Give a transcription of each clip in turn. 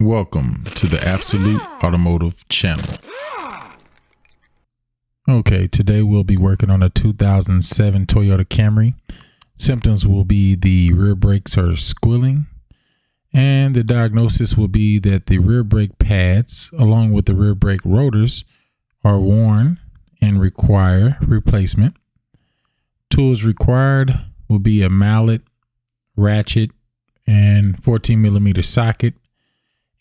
Welcome to the Absolute Automotive channel. Okay, today we'll be working on a 2007 Toyota Camry. Symptoms will be the rear brakes are squealing, and the diagnosis will be that the rear brake pads along with the rear brake rotors are worn and require replacement. Tools required will be a mallet, ratchet, and 14mm socket,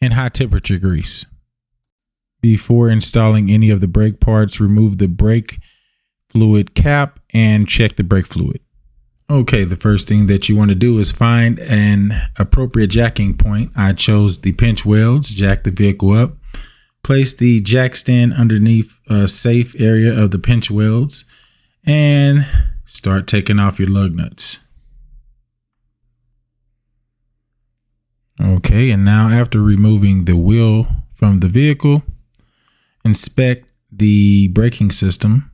and high temperature grease. Before installing any of the brake parts, remove the brake fluid cap and check the brake fluid. Okay, the first thing that you want to do is find an appropriate jacking point. I chose the pinch welds, jack the vehicle up, place the jack stand underneath a safe area of the pinch welds, and start taking off your lug nuts. Okay, and now after removing the wheel from the vehicle, inspect the braking system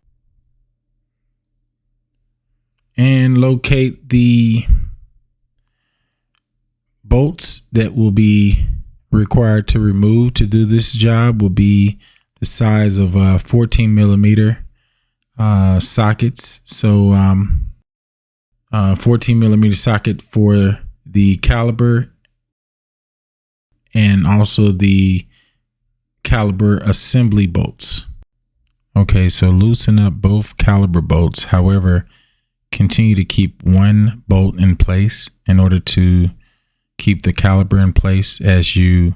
and locate the bolts that will be required to remove to do this job. Will be the size of 14mm sockets. So 14mm socket for the caliper and also the caliper assembly bolts. Okay, so loosen up both caliper bolts. However, continue to keep one bolt in place in order to keep the caliper in place as you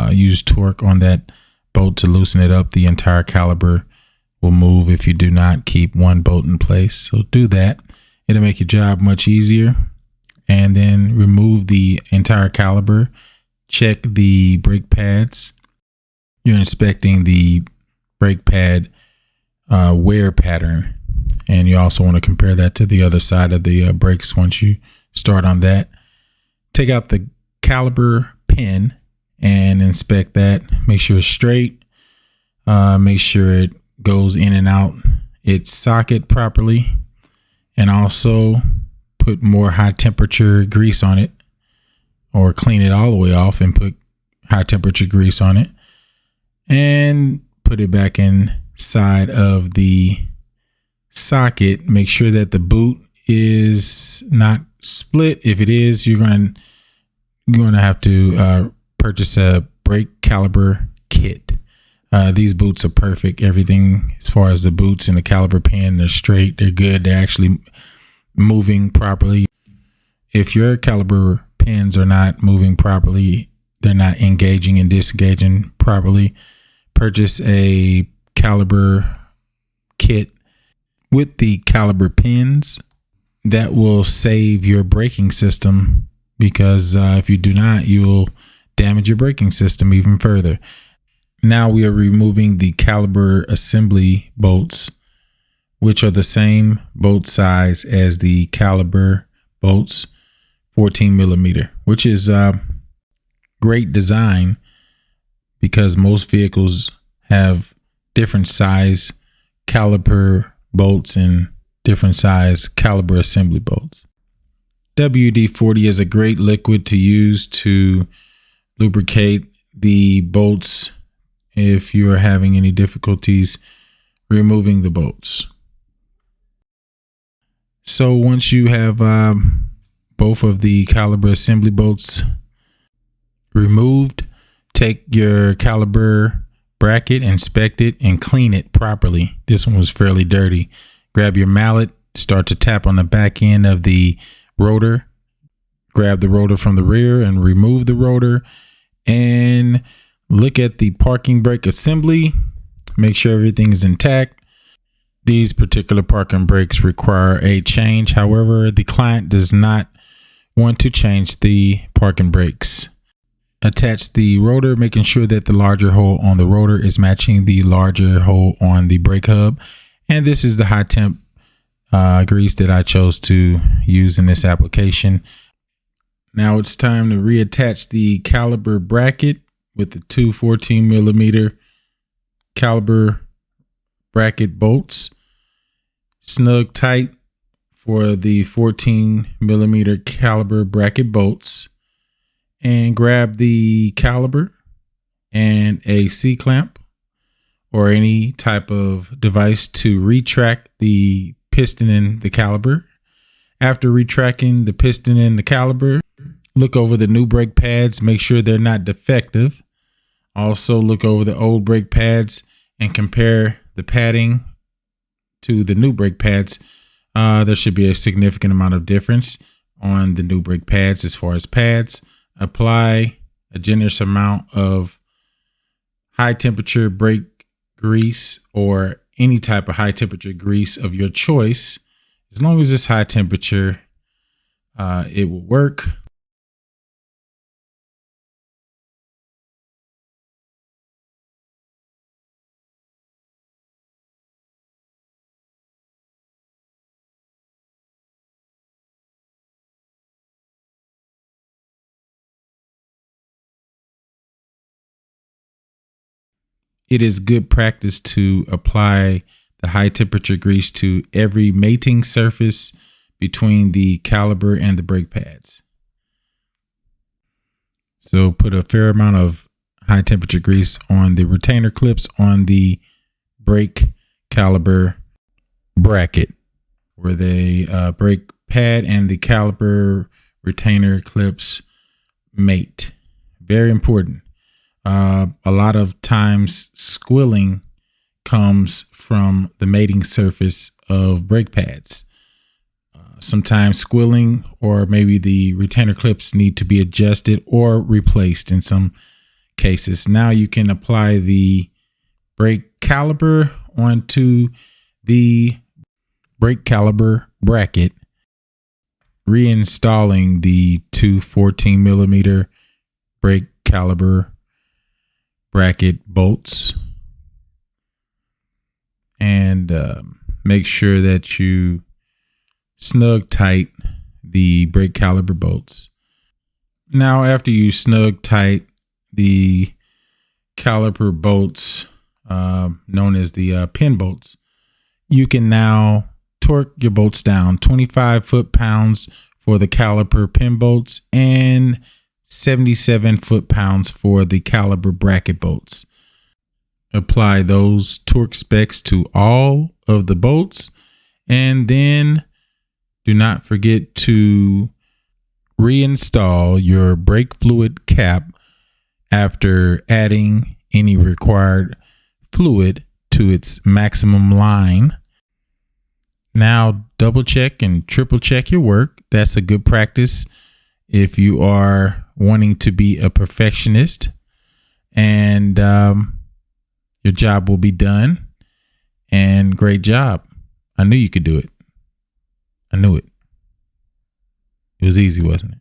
use torque on that bolt to loosen it up. The entire caliper will move if you do not keep one bolt in place. So do that. It'll make your job much easier. And then remove the entire caliper. Check the brake pads. You're inspecting the brake pad wear pattern, and you also want to compare that to the other side of the brakes. Once you start on that, take out the caliper pin and inspect that. Make sure it's straight. Make sure it goes in and out its socket properly, and also put more high temperature grease on it, or clean it all the way off and put high temperature grease on it, and put it back inside of the socket. Make sure that the boot is not split. If it is, you're going to have to purchase a brake caliper kit. These boots are perfect. Everything as far as the boots and the caliper pin, they're straight, they're good, they're actually moving properly. If your caliper pins are not moving properly, they're not engaging and disengaging properly, purchase a caliper kit with the caliper pins. That will save your braking system, because if you do not, you will damage your braking system even further. Now we are removing the caliper assembly bolts, which are the same bolt size as the caliper bolts, 14mm, which is great design because most vehicles have different size caliper bolts and different size caliper assembly bolts. WD-40 is a great liquid to use to lubricate the bolts if you are having any difficulties removing the bolts. So once you have both of the caliper assembly bolts removed, take your caliper bracket, inspect it, and clean it properly. This one was fairly dirty. Grab your mallet, start to tap on the back end of the rotor. Grab the rotor from the rear and remove the rotor, and look at the parking brake assembly. Make sure everything is intact. These particular parking brakes require a change. However, the client does not want to change the parking brakes. Attach the rotor, making sure that the larger hole on the rotor is matching the larger hole on the brake hub. And this is the high temp grease that I chose to use in this application. Now it's time to reattach the caliper bracket with the two 14mm caliper bracket bolts. snug tight for the 14mm caliber bracket bolts, and grab the caliber and a C-clamp or any type of device to retract the piston and the caliber. After retracting the piston and the caliber, look over the new brake pads, make sure they're not defective. Also look over the old brake pads and compare the padding to the new brake pads. There should be a significant amount of difference on the new brake pads as far as pads. Apply a generous amount of high temperature brake grease or any type of high temperature grease of your choice. As long as it's high temperature, it will work. It is good practice to apply the high temperature grease to every mating surface between the caliber and the brake pads. So put a fair amount of high temperature grease on the retainer clips on the brake caliber bracket, where the brake pad and the caliper retainer clips mate. Very important. A lot of times squilling comes from the mating surface of brake pads. Sometimes squilling or maybe the retainer clips need to be adjusted or replaced in some cases. Now you can apply the brake caliper onto the brake caliber bracket, reinstalling the two 14mm brake caliber bracket bolts, and make sure that you snug tight the brake caliber bolts. Now, after you snug tight the caliper bolts, known as the pin bolts, you can now torque your bolts down. 25 foot-pounds for the caliper pin bolts and 77 foot-pounds for the caliber bracket bolts. Apply those torque specs to all of the bolts, and then do not forget to reinstall your brake fluid cap after adding any required fluid to its maximum line. Now double check and triple check your work. That's a good practice if you are wanting to be a perfectionist, and your job will be done. And great job. I knew you could do it. I knew it. It was easy, wasn't it?